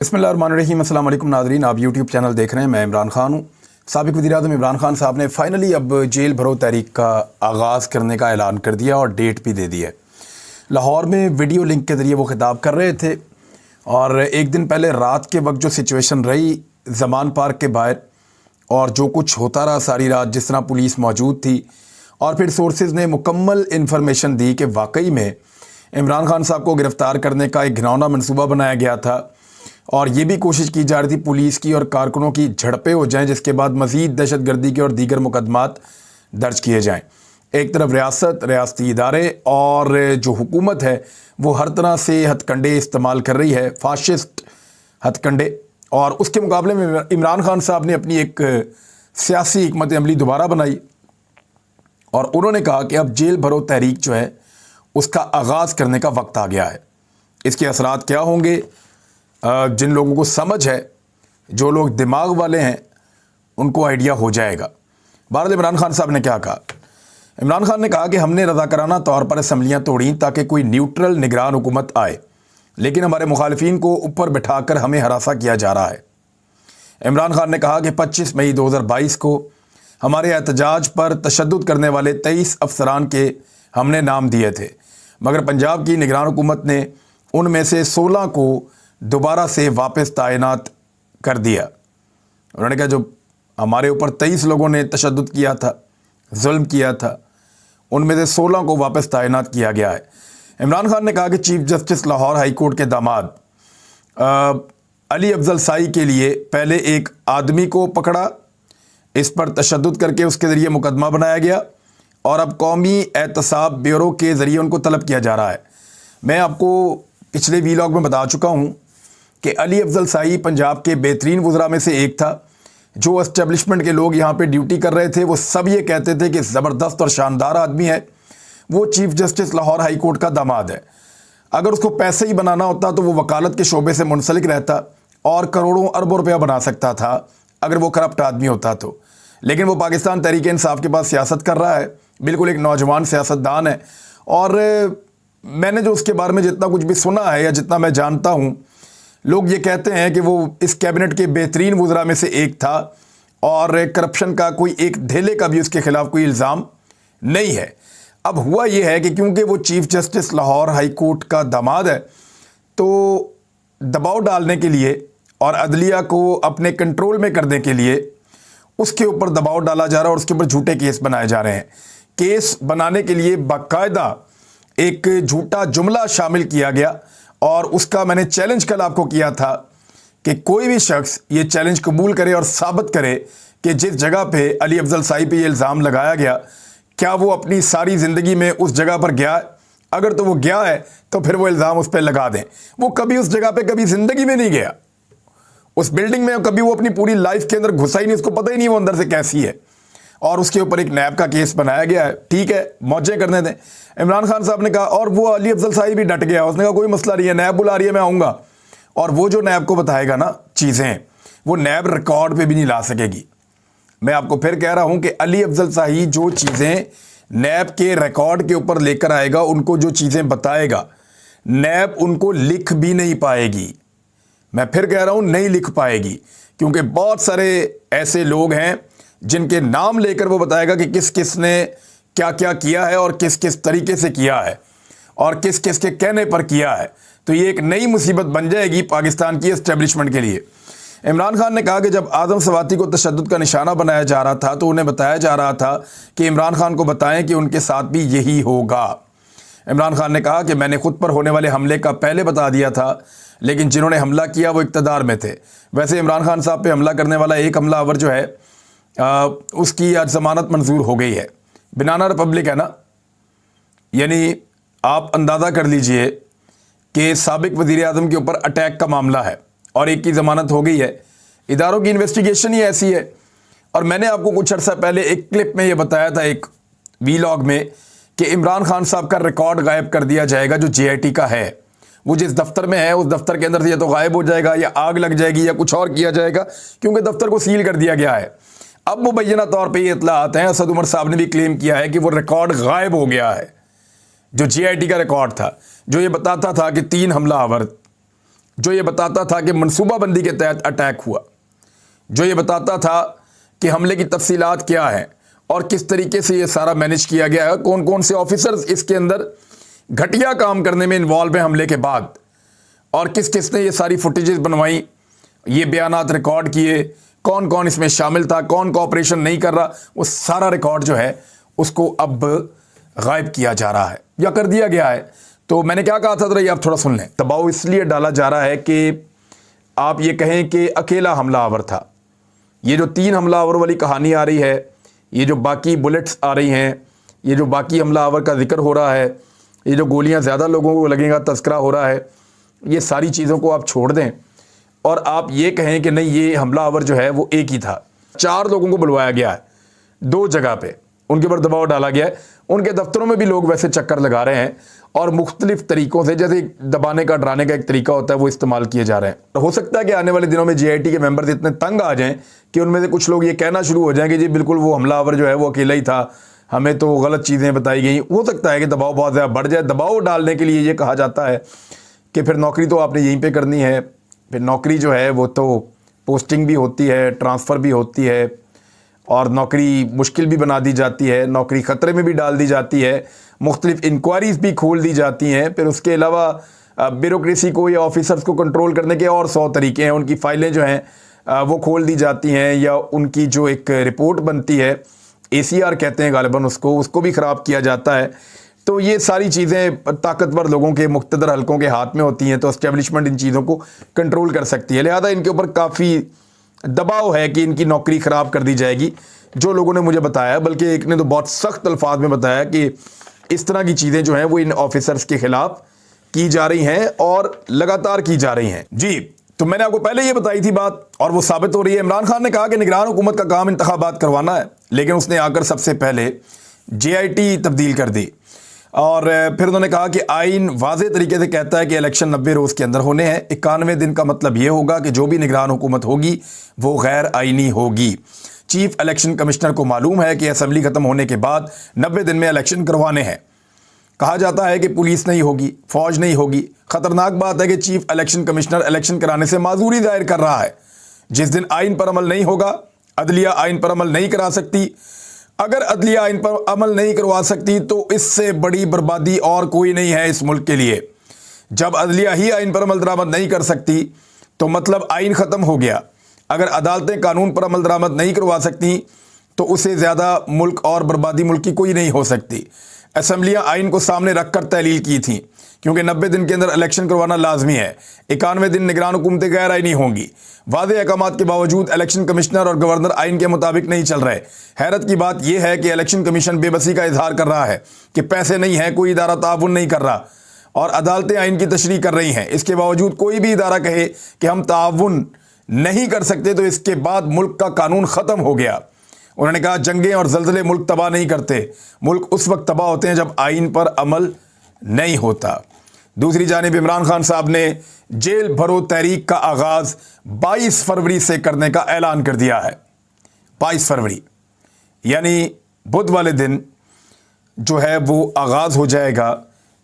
बिस्मिल्लाहिर्रहमानिर्रहीम। अस्सलाम वालेकुम नाज़रीन, आप यूट्यूब चैनल देख रहे हैं। मैं इमरान खान हूँ। साबिक़ वज़ीर-ए-आज़म इमरान खान साहब ने फ़ाइनली अब जेल भरो तहरीक का आगाज़ करने का ऐलान कर दिया और डेट भी दे दी है। लाहौर में वीडियो लिंक के ज़रिए वो खिताब कर रहे थे और एक दिन पहले रात के वक्त जो सिचुएशन रही ज़मान पार्क के बाहर और जो कुछ होता रहा सारी रात, जिस तरह पुलिस मौजूद थी और फिर सोर्सेज़ ने मुकम्मल इन्फॉर्मेशन दी कि वाकई में इमरान खान साहब को गिरफ़्तार करने का एक घिनौना मनसूबा बनाया गया था और ये भी कोशिश की जा रही थी पुलिस की और कारकुनों की झड़पें हो जाएं, जिसके बाद मज़ीद दहशत गर्दी के और दीगर मुकदमात दर्ज किए जाएं। एक तरफ रियासती इदारे और जो हुकूमत है वो हर तरह से हथकंडे इस्तेमाल कर रही है, फाशिस्ट हथकंडे, और उसके मुकाबले में इमरान खान साहब ने अपनी एक सियासी हिकमत अमली दोबारा बनाई और उन्होंने कहा कि अब जेल भरो तहरीक जो है उसका आगाज़ करने का वक्त आ गया है। इसके असरात क्या होंगे, जिन लोगों को समझ है, जो लोग दिमाग वाले हैं, उनको आइडिया हो जाएगा। बहरहाल इमरान खान साहब ने क्या कहा? इमरान खान ने कहा कि हमने रज़ाकाराना तौर पर असम्बलियाँ तोड़ी ताकि कोई न्यूट्रल निगरान हुकूमत आए, लेकिन हमारे मुखालिफिन को ऊपर बिठाकर हमें हरासा किया जा रहा है। इमरान खान ने कहा कि 25 मई 2022 को हमारे एहतजाज पर तशद्दुद करने वाले 23 अफसरान के हमने नाम दिए थे, मगर पंजाब की निगरान हुकूमत ने उनमें से 16 को दोबारा से वापस तैनात कर दिया। उन्होंने कहा जो हमारे ऊपर 23 लोगों ने तशद्दुद किया था, जुल्म किया था, उनमें से 16 को वापस तैनात किया गया है। इमरान खान ने कहा कि chief justice Lahore high court के दामाद अली अफजल साई के लिए पहले एक आदमी को पकड़ा, इस पर तशद्दुद करके उसके ज़रिए मुकदमा बनाया गया और अब कौमी एहतसाब ब्यूरो के ज़रिए उनको तलब किया जा रहा है। मैं आपको पिछले वीलॉग में बता चुका हूँ कि अली अफजल साई पंजाब के बेहतरीन वज़रा में से एक था। जो एस्टेब्लिशमेंट के लोग यहाँ पे ड्यूटी कर रहे थे वो सब ये कहते थे कि ज़बरदस्त और शानदार आदमी है, वो chief justice Lahore high court का दामाद है। अगर उसको पैसे ही बनाना होता तो वो वकालत के शोबे से मुंसलिक रहता और करोड़ों अरबों रुपया बना सकता था अगर वो करप्ट आदमी होता तो। लेकिन वो पाकिस्तान तहरीक इंसाफ के पास सियासत कर रहा है, बिल्कुल एक नौजवान सियासतदान है। और मैंने जो उसके बारे में जितना कुछ भी सुना है या जितना मैं जानता हूँ, लोग ये कहते हैं कि वो इस कैबिनेट के बेहतरीन वज़रा में से एक था और करप्शन का कोई एक धेले का भी उसके ख़िलाफ़ कोई इल्ज़ाम नहीं है। अब हुआ ये है कि क्योंकि वो chief justice Lahore high court का दामाद है तो दबाव डालने के लिए और अदलिया को अपने कंट्रोल में करने के लिए उसके ऊपर दबाव डाला जा रहा है और उसके ऊपर झूठे केस बनाए जा रहे हैं। केस बनाने के लिए बाकायदा एक झूठा जुमला शामिल किया गया और उसका मैंने चैलेंज कल आपको किया था कि कोई भी शख्स ये चैलेंज कबूल करे और साबित करे कि जिस जगह पे अली अफजल साई पे ये इल्ज़ाम लगाया गया, क्या वो अपनी सारी ज़िंदगी में उस जगह पर गया है। अगर तो वो गया है तो फिर वो इल्ज़ाम उस पर लगा दें। वो कभी उस जगह पे कभी ज़िंदगी में नहीं गया, उस बिल्डिंग में कभी वो अपनी पूरी लाइफ के अंदर घुसा ही नहीं, उसको पता ही नहीं वो अंदर से कैसी है, और उसके ऊपर एक नैब का केस बनाया गया है। ठीक है, मौजें करने दें। इमरान खान साहब ने कहा, और वो अली अफजल साई भी डट गया, उसने कहा कोई मसला नहीं है, नैब बुला रही है, मैं आऊँगा। और वो जो नैब को बताएगा ना चीज़ें, वो नैब रिकॉर्ड पे भी नहीं ला सकेगी। मैं आपको फिर कह रहा हूँ कि अली अफजल साई जो चीज़ें नैब के रिकॉर्ड के ऊपर लेकर आएगा, उनको जो चीज़ें बताएगा, नैब उनको लिख भी नहीं पाएगी। मैं फिर कह रहा हूँ नहीं लिख पाएगी, क्योंकि बहुत सारे ऐसे लोग हैं जिनके नाम लेकर वो बताएगा कि किस किस ने क्या क्या किया है और किस किस तरीके से किया है और किस किस के कहने पर किया है। तो ये एक नई मुसीबत बन जाएगी पाकिस्तान की एस्टेब्लिशमेंट के लिए। इमरान खान ने कहा कि जब आदम सवाती को तशद्दुद का निशाना बनाया जा रहा था तो उन्हें बताया जा रहा था कि इमरान खान को बताएं कि उनके साथ भी यही होगा। इमरान खान ने कहा कि मैंने खुद पर होने वाले हमले का पहले बता दिया था, लेकिन जिन्होंने हमला किया वो इक़्तिदार में थे। वैसे इमरान खान साहब पे हमला करने वाला एक हमलावर जो है उसकी आज ज़मानत मंजूर हो गई है। बनाना रिपब्लिक है ना, यानी आप अंदाज़ा कर लीजिए कि साबिक़ वज़ीर-ए-आज़म के ऊपर अटैक का मामला है और एक की ज़मानत हो गई है। इदारों की इन्वेस्टिगेशन ही ऐसी है। और मैंने आपको कुछ अर्सा पहले एक क्लिप में ये बताया था, एक वीलॉग में, कि इमरान खान साहब का रिकॉर्ड गायब कर दिया जाएगा जो JIT का है। वो जिस दफ्तर में है उस दफ्तर के अंदर से या तो गायब हो जाएगा या आग लग जाएगी या कुछ और किया जाएगा, क्योंकि दफ्तर को सील कर दिया गया है। अब मुबैना तौर पे ये इत्तला आते हैं, असद उमर साहब ने भी क्लेम किया है कि वो रिकॉर्ड गायब हो गया है, जो JIT का रिकॉर्ड था, जो ये बताता था कि 3 हमलावर जो ये बताता था कि मनसूबा बंदी के तहत अटैक हुआ, जो ये बताता था कि हमले की तफसीलात क्या है और किस तरीके से ये सारा मैनेज किया गया है, कौन कौन से ऑफिसर्स इसके अंदर घटिया काम करने में इन्वॉल्व हैं हमले के बाद, और किस किस ने ये सारी फुटेजेस बनवाई, ये बयानात रिकॉर्ड किए, कौन कौन इसमें शामिल था, कौन कोऑपरेशन नहीं कर रहा, वो सारा रिकॉर्ड जो है उसको अब गायब किया जा रहा है या कर दिया गया है। तो मैंने क्या कहा था जरा ये आप थोड़ा सुन लें। दबाव इसलिए डाला जा रहा है कि आप ये कहें कि अकेला हमलावर था। ये जो 3 हमलावर वाली कहानी आ रही है, ये जो बाकी बुलेट्स आ रही हैं, ये जो बाकी हमलावर का जिक्र हो रहा है, ये जो गोलियां ज़्यादा लोगों को लगेगा तस्करा हो रहा है, ये सारी चीज़ों को आप छोड़ दें और आप ये कहें कि नहीं ये हमलावर जो है वो एक ही था। 4 लोगों को बुलवाया गया है 2 जगह पे, उनके ऊपर दबाव डाला गया है। उनके दफ्तरों में भी लोग वैसे चक्कर लगा रहे हैं और मुख्तलिफ तरीक़ों से, जैसे दबाने का डराने का एक तरीका होता है, वो इस्तेमाल किए जा रहे हैं। हो सकता है कि आने वाले दिनों में JIT के मेंबर्स इतने तंग आ जाएं कि उनमें से कुछ लोग ये कहना शुरू हो जाएं कि जी बिल्कुल वो हमलावर जो है वो अकेला ही था, हमें तो गलत चीज़ें बताई गई। हो सकता है कि दबाव बहुत ज़्यादा बढ़ जाए। दबाव डालने के लिए ये कहा जाता है कि फिर नौकरी तो आपने यहीं पर करनी है, फिर नौकरी जो है वो तो पोस्टिंग भी होती है, ट्रांसफ़र भी होती है, और नौकरी मुश्किल भी बना दी जाती है, नौकरी ख़तरे में भी डाल दी जाती है, मुख्तलिफ इंक्वायरीज़ भी खोल दी जाती हैं। फिर उसके अलावा ब्यूरोक्रेसी को या ऑफिसर्स को कंट्रोल करने के और 100 तरीके हैं। उनकी फ़ाइलें जो हैं वो खोल दी जाती हैं, या उनकी जो एक रिपोर्ट बनती है, ACR कहते हैं गालिबन उसको भी ख़राब किया जाता है। तो ये सारी चीज़ें ताकतवर लोगों के, मुक़्तदर हलकों के हाथ में होती हैं, तो एस्टेब्लिशमेंट इन चीज़ों को कंट्रोल कर सकती है। लिहाजा इनके ऊपर काफ़ी दबाव है कि इनकी नौकरी ख़राब कर दी जाएगी, जो लोगों ने मुझे बताया। बल्कि एक ने तो बहुत सख्त अल्फाज में बताया कि इस तरह की चीज़ें जो हैं वो इन ऑफिसर्स के ख़िलाफ़ की जा रही हैं और लगातार की जा रही हैं। जी, तो मैंने आपको पहले ये बताई थी बात, और वो साबित हो रही है। इमरान खान ने कहा कि निगरान हुकूमत का काम इंतखाबात करवाना है, लेकिन उसने आकर सबसे पहले JIT तब्दील कर दी, और फिर उन्होंने कहा कि आइन वाज़े तरीके से कहता है कि इलेक्शन 90 रोज़ के अंदर होने हैं। 91 दिन का मतलब ये होगा कि जो भी निगरान हुकूमत होगी वो गैर आइनी होगी। चीफ इलेक्शन कमिश्नर को मालूम है कि असम्बली ख़त्म होने के बाद 90 दिन में इलेक्शन करवाने हैं। कहा जाता है कि पुलिस नहीं होगी, फ़ौज नहीं होगी। ख़तरनाक बात है कि चीफ इलेक्शन कमिश्नर इलेक्शन कराने से माजूरी जाहिर कर रहा है। जिस दिन आइन पर अमल नहीं होगा, अदलिया आइन पर अमल नहीं करा सकती। अगर अदलिया आइन पर अमल नहीं करवा सकती तो इससे बड़ी बर्बादी और कोई नहीं है इस मुल्क के लिए। जब अदलिया ही आइन पर अमल दरामद नहीं कर सकती तो मतलब आइन ख़त्म हो गया। अगर अदालतें कानून पर अमल दरामद नहीं करवा सकती तो उससे ज़्यादा मुल्क और बर्बादी मुल्क की कोई नहीं हो सकती। असम्बलियाँ आइन को सामने रख कर तहलील की थी, क्योंकि 90 दिन के अंदर इलेक्शन करवाना लाजमी है। 91 दिन निगरान हुकूमतें गैर आइनी होंगी। वादे अहकामात के बावजूद इलेक्शन कमिश्नर और गवर्नर आइन के मुताबिक नहीं चल रहे। हैरत की बात यह है कि इलेक्शन कमीशन बेबसी का इजहार कर रहा है कि पैसे नहीं है, कोई इदारा ताउन नहीं कर रहा, और अदालतें आइन की तशरीह कर रही हैं। इसके बावजूद कोई भी इदारा कहे कि हम ताउन नहीं कर सकते तो इसके बाद मुल्क का कानून ख़त्म हो गया। उन्होंने कहा जंगें और जल्जले मुल्क तबाह नहीं करते, मुल्क उस वक्त तबाह होते हैं जब आइन पर अमल नहीं होता। दूसरी जानिब इमरान खान साहब ने जेल भरो तहरीक का आगाज़ 22 फरवरी से करने का ऐलान कर दिया है। 22 फरवरी यानी बुध वाले दिन जो है वो आगाज़ हो जाएगा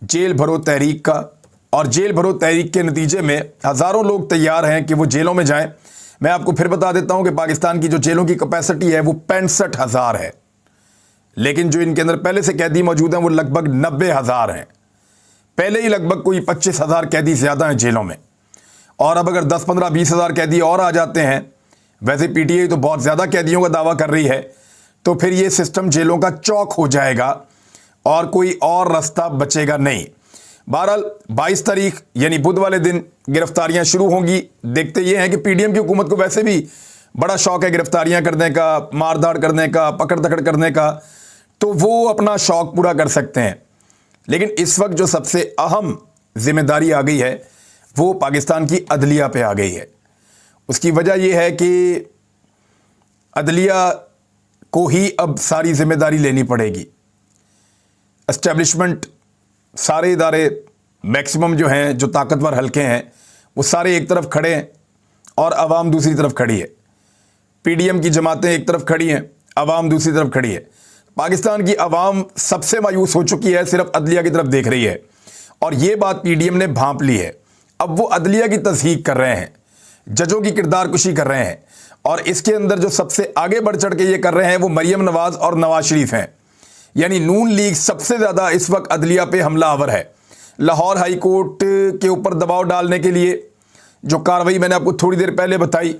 जेल भरो तहरीक का, और जेल भरो तहरीक के नतीजे में हज़ारों लोग तैयार हैं कि वो जेलों में जाएं। मैं आपको फिर बता देता हूं कि पाकिस्तान की जो जेलों की कैपेसिटी है वो 65,000 है, लेकिन जो इनके अंदर पहले से कैदी मौजूद हैं वो लगभग 90,000 हैं। पहले ही लगभग कोई 25,000 कैदी ज़्यादा हैं जेलों में, और अब अगर 10, 15, 20,000 कैदी और आ जाते हैं, वैसे PTI तो बहुत ज़्यादा कैदियों का दावा कर रही है, तो फिर ये सिस्टम जेलों का चौक हो जाएगा और कोई और रास्ता बचेगा नहीं। बहरहाल 22 तारीख यानी बुध वाले दिन गिरफ्तारियां शुरू होंगी। देखते ये हैं कि PDM की हुकूमत को वैसे भी बड़ा शौक है गिरफ्तारियां करने का, मारधाड़ करने का, पकड़ दकड़ करने का, तो वो अपना शौक पूरा कर सकते हैं। लेकिन इस वक्त जो सबसे अहम जिम्मेदारी आ गई है वो पाकिस्तान की अदलिया पे आ गई है। उसकी वजह यह है कि अदलिया को ही अब सारी जिम्मेदारी लेनी पड़ेगी। एस्टेब्लिशमेंट, सारे इदारे मैक्सिमम जो हैं, जो ताकतवर हलके हैं, वो सारे एक तरफ खड़े हैं और आवाम दूसरी तरफ खड़ी है। PDM की जमातें एक तरफ खड़ी हैं, आवाम दूसरी तरफ खड़ी है। पाकिस्तान की आवाम सबसे मायूस हो चुकी है, सिर्फ अदलिया की तरफ देख रही है, और ये बात PDM ने भांप ली है। اب وہ عدلیہ کی تضحیق کر رہے ہیں، ججوں کی کردار کشی کر رہے ہیں، اور اس کے اندر جو سب سے آگے بڑھ چڑھ کے یہ کر رہے ہیں وہ مریم نواز اور نواز شریف ہیں۔ یعنی نون لیگ سب سے زیادہ اس وقت عدلیہ پہ حملہ آور ہے۔ لاہور ہائی کورٹ کے اوپر دباؤ ڈالنے کے لیے جو کارروائی میں نے آپ کو تھوڑی دیر پہلے بتائی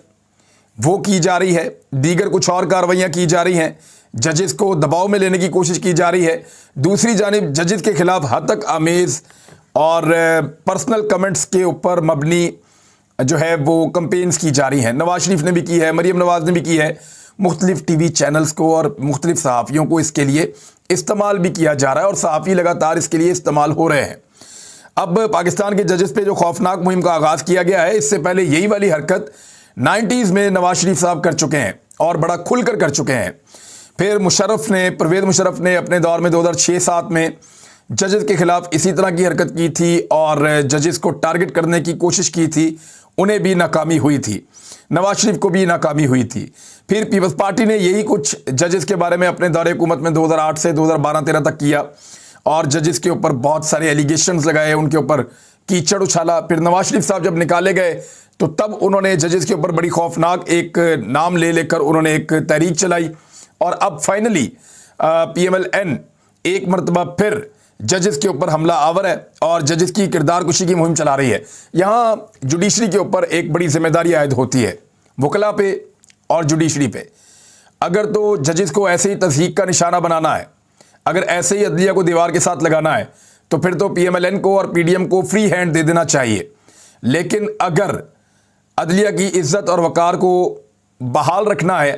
وہ کی جا رہی ہے، دیگر کچھ اور کارروائیاں کی جا رہی ہیں، ججز کو دباؤ میں لینے کی کوشش کی جا رہی ہے۔ دوسری جانب ججز کے خلاف حد تک آمیز اور پرسنل کمنٹس کے اوپر مبنی جو ہے وہ کمپینز کی جا رہی ہیں۔ نواز شریف نے بھی کی ہے، مریم نواز نے بھی کی ہے، مختلف ٹی وی چینلز کو اور مختلف صحافیوں کو اس کے لیے استعمال بھی کیا جا رہا ہے، اور صحافی لگاتار اس کے لیے استعمال ہو رہے ہیں۔ اب پاکستان کے ججز پہ جو خوفناک مہم کا آغاز کیا گیا ہے، اس سے پہلے یہی والی حرکت 90s میں نواز شریف صاحب کر چکے ہیں اور بڑا کھل کر چکے ہیں۔ پھر پرویز مشرف نے اپنے دور میں 2006-07 میں ججز کے خلاف اسی طرح کی حرکت کی تھی اور ججز کو ٹارگٹ کرنے کی کوشش کی تھی، انہیں بھی ناکامی ہوئی تھی، نواز شریف کو بھی ناکامی ہوئی تھی۔ پھر پیپلز پارٹی نے یہی کچھ ججز کے بارے میں اپنے دور حکومت میں 2008 سے 2012-13 تک کیا اور ججز کے اوپر بہت سارے ایلیگیشنز لگائے، ان کے اوپر کیچڑ اچھالا۔ پھر نواز شریف صاحب جب نکالے گئے تو تب انہوں نے ججز کے اوپر بڑی خوفناک ایک نام لے کر انہوں نے ایک تحریک چلائی، اور اب فائنلی PMLN ایک مرتبہ پھر ججز کے اوپر حملہ آور ہے اور ججز کی کردار کشی کی مہم چلا رہی ہے۔ یہاں جوڈیشری کے اوپر ایک بڑی ذمہ داری عائد ہوتی ہے، وکلاء پہ اور جوڈیشری پہ۔ اگر تو ججز کو ایسے ہی تضحیق کا نشانہ بنانا ہے، اگر ایسے ہی عدلیہ کو دیوار کے ساتھ لگانا ہے، تو پھر تو PMLN کو اور PDM کو فری ہینڈ دے دینا چاہیے۔ لیکن اگر عدلیہ کی عزت اور وقار کو بحال رکھنا ہے،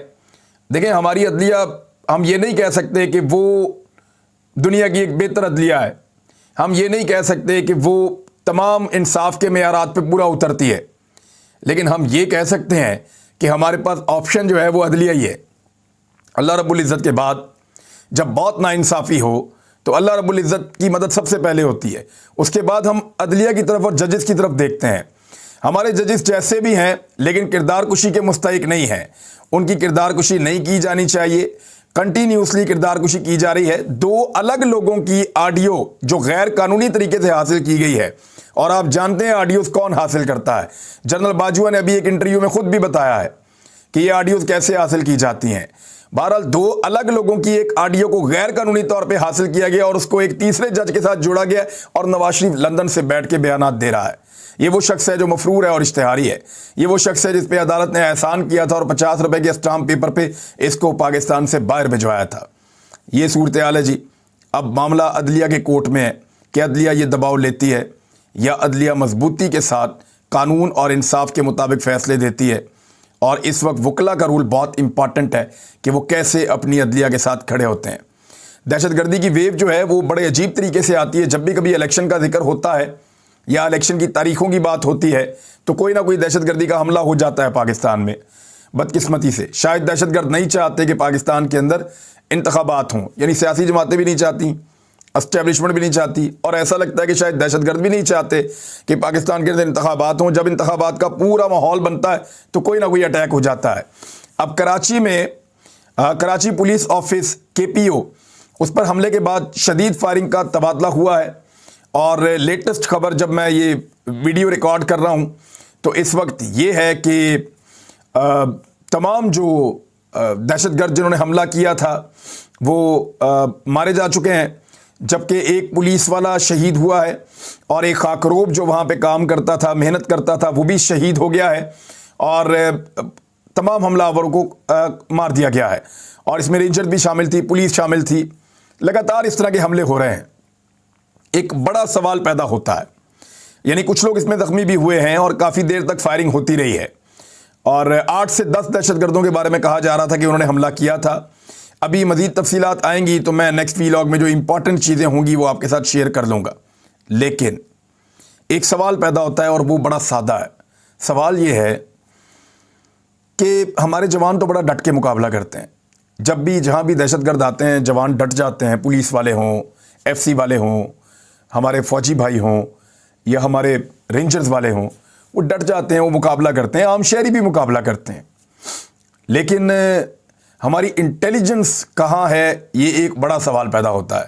دیکھیں ہماری عدلیہ، ہم یہ نہیں کہہ سکتے کہ وہ دنیا کی ایک بہتر عدلیہ ہے، ہم یہ نہیں کہہ سکتے کہ وہ تمام انصاف کے معیارات پہ پورا اترتی ہے، لیکن ہم یہ کہہ سکتے ہیں کہ ہمارے پاس آپشن جو ہے وہ عدلیہ ہی ہے۔ اللہ رب العزت کے بعد جب بہت ناانصافی ہو تو اللہ رب العزت کی مدد سب سے پہلے ہوتی ہے، اس کے بعد ہم عدلیہ کی طرف اور ججز کی طرف دیکھتے ہیں۔ ہمارے ججز جیسے بھی ہیں لیکن کردار کشی کے مستحق نہیں ہیں، ان کی کردار کشی نہیں کی جانی چاہیے۔ کنٹینیوسلی کردار کشی کی جا رہی ہے۔ 2 الگ لوگوں کی آڈیو جو غیر قانونی طریقے سے حاصل کی گئی ہے، اور آپ جانتے ہیں آڈیوز کون حاصل کرتا ہے۔ جنرل باجوہ نے ابھی ایک انٹرویو میں خود بھی بتایا ہے کہ یہ آڈیوز کیسے حاصل کی جاتی ہیں۔ بہرحال 2 الگ لوگوں کی ایک آڈیو کو غیر قانونی طور پہ حاصل کیا گیا اور اس کو ایک تیسرے جج کے ساتھ جوڑا گیا، اور نواز شریف لندن سے بیٹھ کے بیانات دے رہا ہے۔ یہ وہ شخص ہے جو مفرور ہے اور اشتہاری ہے، یہ وہ شخص ہے جس پہ عدالت نے احسان کیا تھا اور 50 روپے کے اسٹامپ پیپر پہ اس کو پاکستان سے باہر بھجوایا تھا۔ یہ صورتحال ہے جی۔ اب معاملہ عدلیہ کے کورٹ میں ہے کہ عدلیہ یہ دباؤ لیتی ہے یا عدلیہ مضبوطی کے ساتھ قانون اور انصاف کے مطابق فیصلے دیتی ہے، اور اس وقت وکلاء کا رول بہت امپارٹنٹ ہے کہ وہ کیسے اپنی عدلیہ کے ساتھ کھڑے ہوتے ہیں۔ دہشت گردی کی ویو جو ہے وہ بڑے عجیب طریقے سے آتی ہے۔ جب بھی کبھی الیکشن کا ذکر ہوتا ہے یا الیکشن کی تاریخوں کی بات ہوتی ہے تو کوئی نہ کوئی دہشت گردی کا حملہ ہو جاتا ہے پاکستان میں، بدقسمتی سے۔ شاید دہشت گرد نہیں چاہتے کہ پاکستان کے اندر انتخابات ہوں، یعنی سیاسی جماعتیں بھی نہیں چاہتی، اسٹیبلشمنٹ بھی نہیں چاہتی، اور ایسا لگتا ہے کہ شاید دہشت گرد بھی نہیں چاہتے کہ پاکستان کے اندر انتخابات ہوں۔ جب انتخابات کا پورا ماحول بنتا ہے تو کوئی نہ کوئی اٹیک ہو جاتا ہے۔ اب کراچی میں کراچی پولیس آفس KPO، اس پر حملے کے بعد شدید فائرنگ کا تبادلہ ہوا ہے، اور لیٹسٹ خبر جب میں یہ ویڈیو ریکارڈ کر رہا ہوں تو اس وقت یہ ہے کہ تمام جو دہشت گرد جنہوں نے حملہ کیا تھا وہ مارے جا چکے ہیں، جبکہ ایک پولیس والا شہید ہوا ہے اور ایک خاکروب جو وہاں پہ کام کرتا تھا، محنت کرتا تھا، وہ بھی شہید ہو گیا ہے، اور تمام حملہ آوروں کو مار دیا گیا ہے، اور اس میں رینجر بھی شامل تھی، پولیس شامل تھی۔ لگاتار اس طرح کے حملے ہو رہے ہیں۔ ایک بڑا سوال پیدا ہوتا ہے، یعنی کچھ لوگ اس میں زخمی بھی ہوئے ہیں اور کافی دیر تک فائرنگ ہوتی رہی ہے، اور 8 سے 10 دہشت گردوں کے بارے میں کہا جا رہا تھا کہ انہوں نے حملہ کیا تھا۔ ابھی مزید تفصیلات آئیں گی تو میں نیکسٹ ویلاگ میں جو امپورٹنٹ چیزیں ہوں گی وہ آپ کے ساتھ شیئر کر لوں گا، لیکن ایک سوال پیدا ہوتا ہے اور وہ بڑا سادہ ہے۔ سوال یہ ہے کہ ہمارے جوان تو بڑا ڈٹ کے مقابلہ کرتے ہیں، جب بھی جہاں بھی دہشت گرد آتے ہیں جوان ڈٹ جاتے ہیں، پولیس والے ہوں، FC والے ہوں، ہمارے فوجی بھائی ہوں یا ہمارے رینجرز والے ہوں، وہ ڈٹ جاتے ہیں، وہ مقابلہ کرتے ہیں، عام شہری بھی مقابلہ کرتے ہیں۔ لیکن ہماری انٹیلیجنس کہاں ہے، یہ ایک بڑا سوال پیدا ہوتا ہے۔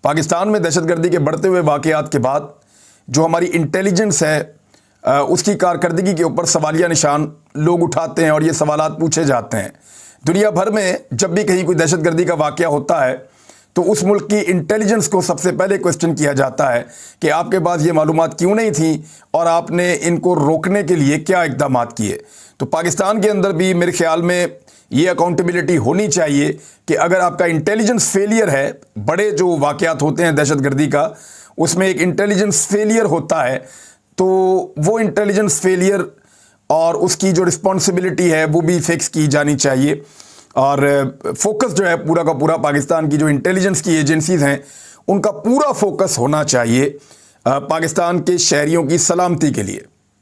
پاکستان میں دہشت گردی کے بڑھتے ہوئے واقعات کے بعد جو ہماری انٹیلیجنس ہے اس کی کارکردگی کے اوپر سوالیہ نشان لوگ اٹھاتے ہیں اور یہ سوالات پوچھے جاتے ہیں۔ دنیا بھر میں جب بھی کہیں کوئی دہشت گردی کا واقعہ ہوتا ہے تو اس ملک کی انٹیلیجنس کو سب سے پہلے کوسچن کیا جاتا ہے کہ آپ کے پاس یہ معلومات کیوں نہیں تھیں اور آپ نے ان کو روکنے کے لیے کیا اقدامات کیے۔ تو پاکستان کے اندر بھی میرے خیال میں یہ اکاؤنٹیبلٹی ہونی چاہیے کہ اگر آپ کا انٹیلیجنس فیلئر ہے، بڑے جو واقعات ہوتے ہیں دہشت گردی کا، اس میں ایک انٹیلیجنس فیلئر ہوتا ہے، تو وہ انٹیلیجنس فیلئر اور اس کی جو رسپانسبلٹی ہے وہ بھی فکس کی جانی چاہیے، اور فوکس جو ہے پورا کا پورا پاکستان کی جو انٹیلیجنس کی ایجنسیز ہیں ان کا پورا فوکس ہونا چاہیے پاکستان کے شہریوں کی سلامتی کے لیے۔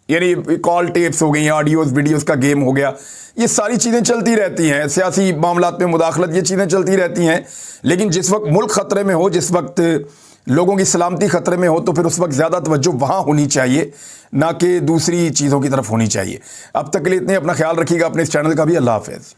یعنی کال ٹیپس ہو گئی، آڈیوز ویڈیوز کا گیم ہو گیا، یہ ساری چیزیں چلتی رہتی ہیں، سیاسی معاملات میں مداخلت، یہ چیزیں چلتی رہتی ہیں، لیکن جس وقت ملک خطرے میں ہو، جس وقت لوگوں کی سلامتی خطرے میں ہو، تو پھر اس وقت زیادہ توجہ وہاں ہونی چاہیے، نہ کہ دوسری چیزوں کی طرف ہونی چاہیے۔ اب تک کے لیے اتنے، اپنا خیال رکھیے گا، اپنے اس چینل کا بھی۔ اللہ حافظ۔